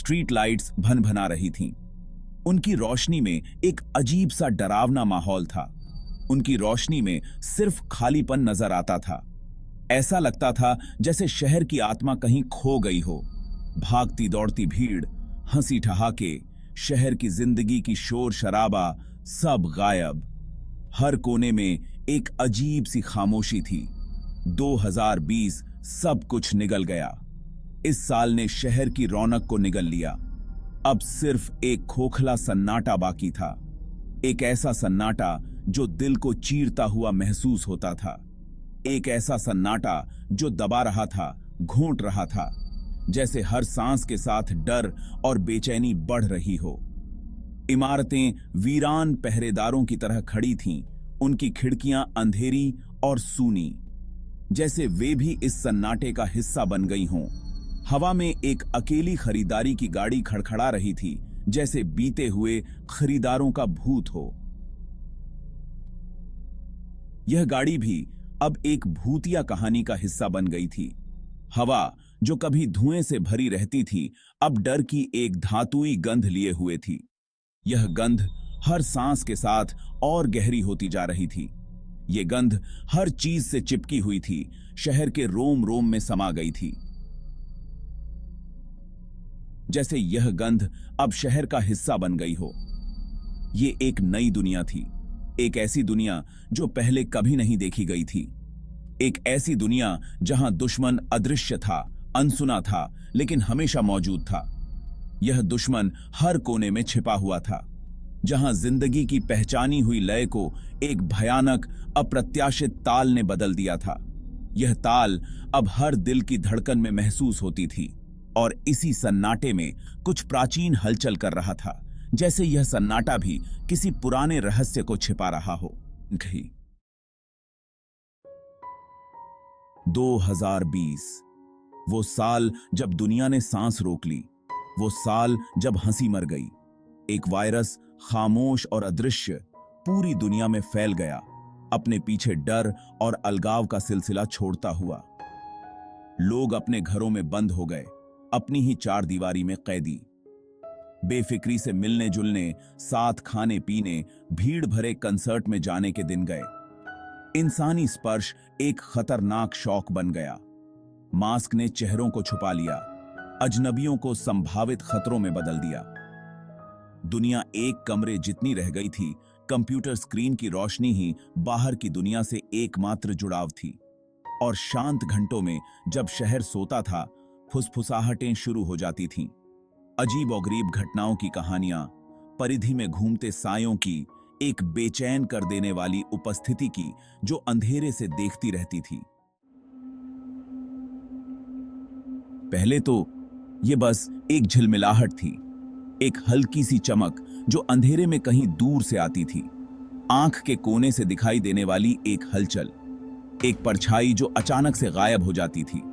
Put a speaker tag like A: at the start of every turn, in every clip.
A: Street lights भनभना रही थीं। उनकी रोशनी में एक अजीब सा डरावना माहौल था। उनकी रोशनी में सिर्फ खालीपन नजर आता था। ऐसा लगता था जैसे शहर की आत्मा कहीं खो गई हो। भागती दौड़ती भीड़, हंसी ठहाके, शहर की जिंदगी की शोर शराबा, सब गायब। हर कोने में एक अजीब सी खामोशी थी। 2020 सब कुछ निगल गया। इस साल ने शहर की रौनक को निगल लिया। अब सिर्फ एक खोखला सन्नाटा बाकी था। एक ऐसा सन्नाटा जो दिल को चीरता हुआ महसूस होता था। एक ऐसा सन्नाटा जो दबा रहा था, घोंट रहा था, जैसे हर सांस के साथ डर और बेचैनी बढ़ रही हो। इमारतें वीरान पहरेदारों की तरह खड़ी थीं, उनकी खिड़कियां अंधेरी और सूनी, जैसे वे भी इस सन्नाटे का हिस्सा बन गई हों। हवा में एक अकेली खरीदारी की गाड़ी खड़खड़ा रही थी, जैसे बीते हुए खरीदारों का भूत हो। यह गाड़ी भी अब एक भूतिया कहानी का हिस्सा बन गई थी। हवा जो कभी धुएं से भरी रहती थी, अब डर की एक धातुई गंध लिए हुए थी। यह गंध हर सांस के साथ और गहरी होती जा रही थी। यह गंध हर चीज से चिपकी हुई थी, शहर के रोम रोम में समा गई थी। जैसे यह गंध अब शहर का हिस्सा बन गई हो। यह एक नई दुनिया थी, एक ऐसी दुनिया जो पहले कभी नहीं देखी गई थी। एक ऐसी दुनिया जहां दुश्मन अदृश्य था, अनसुना था, लेकिन हमेशा मौजूद था। यह दुश्मन हर कोने में छिपा हुआ था, जहां जिंदगी की पहचानी हुई लय को एक भयानक अप्रत्याशित ताल ने बदल दिया था। यह ताल अब हर दिल की धड़कन में महसूस होती थी, और इसी सन्नाटे में कुछ प्राचीन हलचल कर रहा था, जैसे यह सन्नाटा भी किसी पुराने रहस्य को छिपा रहा हो। 2020, वो साल जब दुनिया ने सांस रोक ली, वो साल जब हंसी मर गई। एक वायरस खामोश और अदृश्य पूरी दुनिया में फैल गया, अपने पीछे डर और अलगाव का सिलसिला छोड़ता हुआ। लोग अपने घरों में बंद हो गए, अपनी ही चार दीवारी में कैदी। बेफिक्री से मिलने जुलने, साथ खाने पीने, भीड़ भरे कंसर्ट में जाने के दिन गए। इंसानी स्पर्श एक खतरनाक शौक बन गया। मास्क ने चेहरों को छुपा लिया, अजनबियों को संभावित खतरों में बदल दिया। दुनिया एक कमरे जितनी रह गई थी, कंप्यूटर स्क्रीन की रोशनी ही बाहर की दुनिया से एकमात्र जुड़ाव थी। और शांत घंटों में जब शहर सोता था, फुसफुसाहटें शुरू हो जाती थीं। अजीब और गरीब घटनाओं की कहानियां, परिधि में घूमते सायों की, एक बेचैन कर देने वाली उपस्थिति की जो अंधेरे से देखती रहती थी। पहले तो ये बस एक झिलमिलाहट थी, एक हल्की सी चमक जो अंधेरे में कहीं दूर से आती थी। आंख के कोने से दिखाई देने वाली एक हलचल, एक परछाई जो अचानक से गायब हो जाती थी,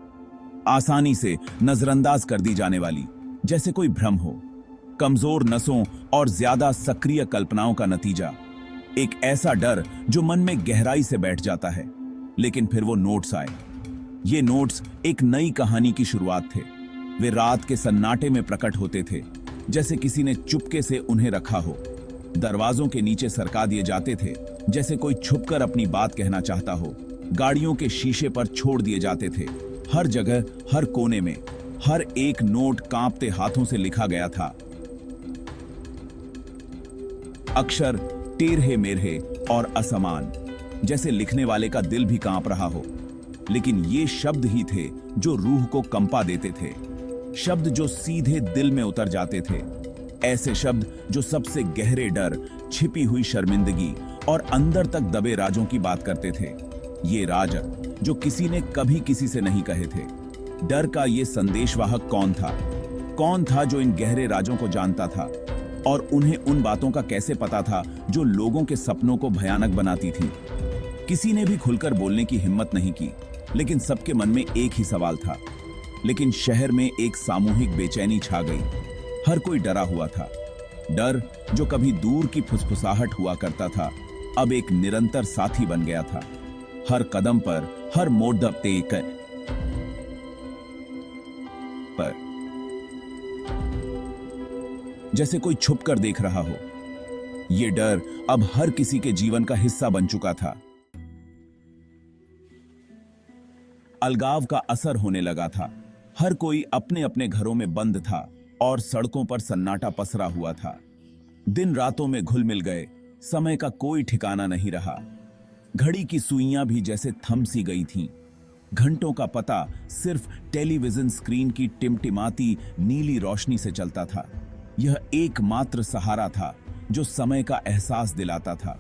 A: आसानी से नजरअंदाज कर दी जाने वाली, जैसे कोई भ्रम हो। कमजोर नसों और ज्यादा सक्रिय कल्पनाओं का नतीजा, एक ऐसा डर जो मन में गहराई से बैठ जाता है। लेकिन फिर वो नोट्स आए। ये नोट्स एक नई कहानी की शुरुआत थे। वे रात के सन्नाटे में प्रकट होते थे, जैसे किसी ने चुपके से उन्हें रखा हो। दरवाजों के नीचे सरका दिए जाते थे, जैसे कोई छुपकर अपनी बात कहना चाहता हो। गाड़ियों के शीशे पर छोड़ दिए जाते थे। हर जगह, हर कोने में, हर एक नोट कांपते हाथों से लिखा गया था। अक्षर टेढ़े मेढ़े और असमान, जैसे लिखने वाले का दिल भी कांप रहा हो। लेकिन ये शब्द ही थे जो रूह को कंपा देते थे, शब्द जो सीधे दिल में उतर जाते थे। ऐसे शब्द जो सबसे गहरे डर, छिपी हुई शर्मिंदगी और अंदर तक दबे राजों की बात करते थे। ये राज जो किसी ने कभी किसी से नहीं कहे थे। डर का ये संदेशवाहक कौन था? कौन था जो इन गहरे राजों को जानता था? और उन्हें उन बातों का कैसे पता था जो लोगों के सपनों को भयानक बनाती थीं? किसी ने भी खुलकर बोलने की हिम्मत नहीं की, लेकिन सबके मन में एक ही सवाल था। लेकिन शहर में एक सामूहिक बेचैनी छा गई। हर कोई डरा हुआ था। डर जो कभी दूर की फुसफुसाहट हुआ करता था, अब एक निरंतर साथी बन गया था। हर कदम पर, हर मोड़ पर जैसे कोई छुप कर देख रहा हो। यह डर अब हर किसी के जीवन का हिस्सा बन चुका था। अलगाव का असर होने लगा था। हर कोई अपने अपने घरों में बंद था और सड़कों पर सन्नाटा पसरा हुआ था। दिन रातों में घुल मिल गए, समय का कोई ठिकाना नहीं रहा। घड़ी की सुइयां भी जैसे थम सी गई थीं। घंटों का पता सिर्फ टेलीविजन स्क्रीन की टिमटिमाती नीली रोशनी से चलता था। यह एकमात्र सहारा था जो समय का एहसास दिलाता था।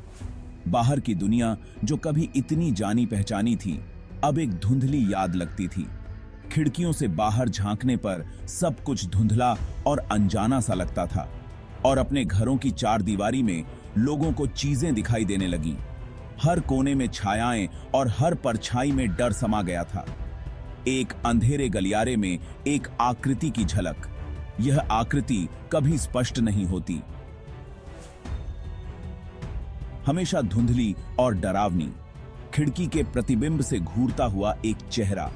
A: बाहर की दुनिया जो कभी इतनी जानी पहचानी थी, अब एक धुंधली याद लगती थी। खिड़कियों से बाहर झांकने पर सब कुछ धुंधला और अनजाना सा लगता था, और अपने घरों की चारदीवारी में लोगों को चीजें दिखाई देने लगीं। हर कोने में छायाएं और हर परछाई में डर समा गया था। एक अंधेरे गलियारे में एक आकृति की झलक। यह आकृति कभी स्पष्ट नहीं होती, हमेशा धुंधली और डरावनी। खिड़की के प्रतिबिंब से घूरता हुआ एक चेहरा।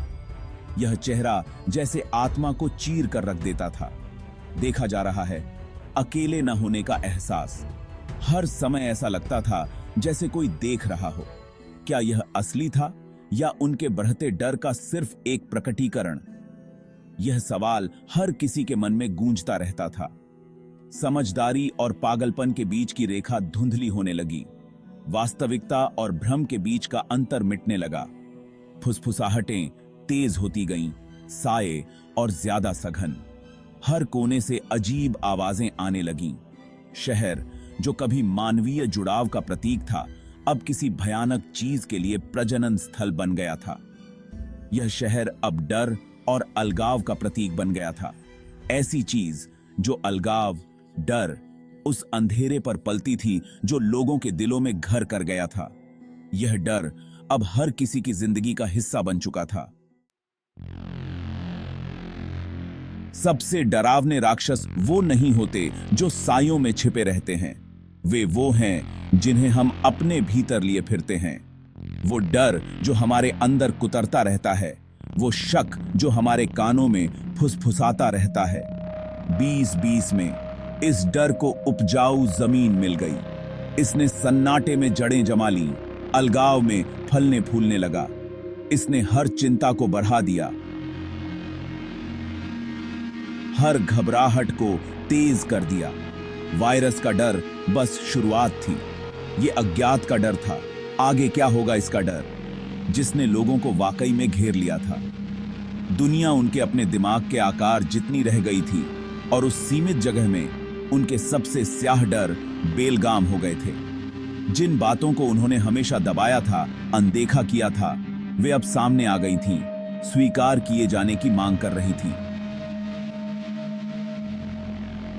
A: यह चेहरा जैसे आत्मा को चीर कर रख देता था। देखा जा रहा है, अकेले न होने का एहसास। हर समय ऐसा लगता था जैसे कोई देख रहा हो। क्या यह असली था या उनके बढ़ते डर का सिर्फ एक प्रकटीकरण? यह सवाल हर किसी के मन में गूंजता रहता था। समझदारी और पागलपन के बीच की रेखा धुंधली होने लगी। वास्तविकता और भ्रम के बीच का अंतर मिटने लगा। फुसफुसाहटें तेज होती गईं, साये और ज्यादा सघन। हर कोने से अजीब आवाजें आने लगीं। शहर जो कभी मानवीय जुड़ाव का प्रतीक था, अब किसी भयानक चीज के लिए प्रजनन स्थल बन गया था। यह शहर अब डर और अलगाव का प्रतीक बन गया था। ऐसी चीज जो अलगाव, डर, उस अंधेरे पर पलती थी जो लोगों के दिलों में घर कर गया था। यह डर अब हर किसी की जिंदगी का हिस्सा बन चुका था। सबसे डरावने राक्षस वो नहीं होते जो सायों में छिपे रहते हैं। वे वो हैं जिन्हें हम अपने भीतर लिए फिरते हैं। वो डर जो हमारे अंदर कुतरता रहता है। वो शक जो हमारे कानों में फुसफुसाता रहता है। 2020 में इस डर को उपजाऊ जमीन मिल गई। इसने सन्नाटे में जड़ें जमा लीं, अलगाव में फलने फूलने लगा। इसने हर चिंता को बढ़ा दिया, हर घबराहट को तेज कर दिया। वायरस का डर बस शुरुआत थी। ये अज्ञात का डर था। आगे क्या होगा इसका डर, जिसने लोगों को वाकई में घेर लिया था। दुनिया उनके अपने दिमाग के आकार जितनी रह गई थी, और उस सीमित जगह में उनके सबसे स्याह डर बेलगाम हो गए थे। जिन बातों को उन्होंने हमेशा दबाया था, अनदेखा किया था, वे अब सामने आ गई थीं, स्वीकार किए जाने की मांग कर रही थीं।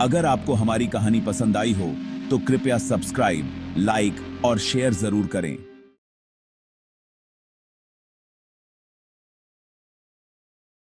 A: अगर आपको हमारी कहानी पसंद आई हो तो कृपया सब्सक्राइब, लाइक और शेयर जरूर करें।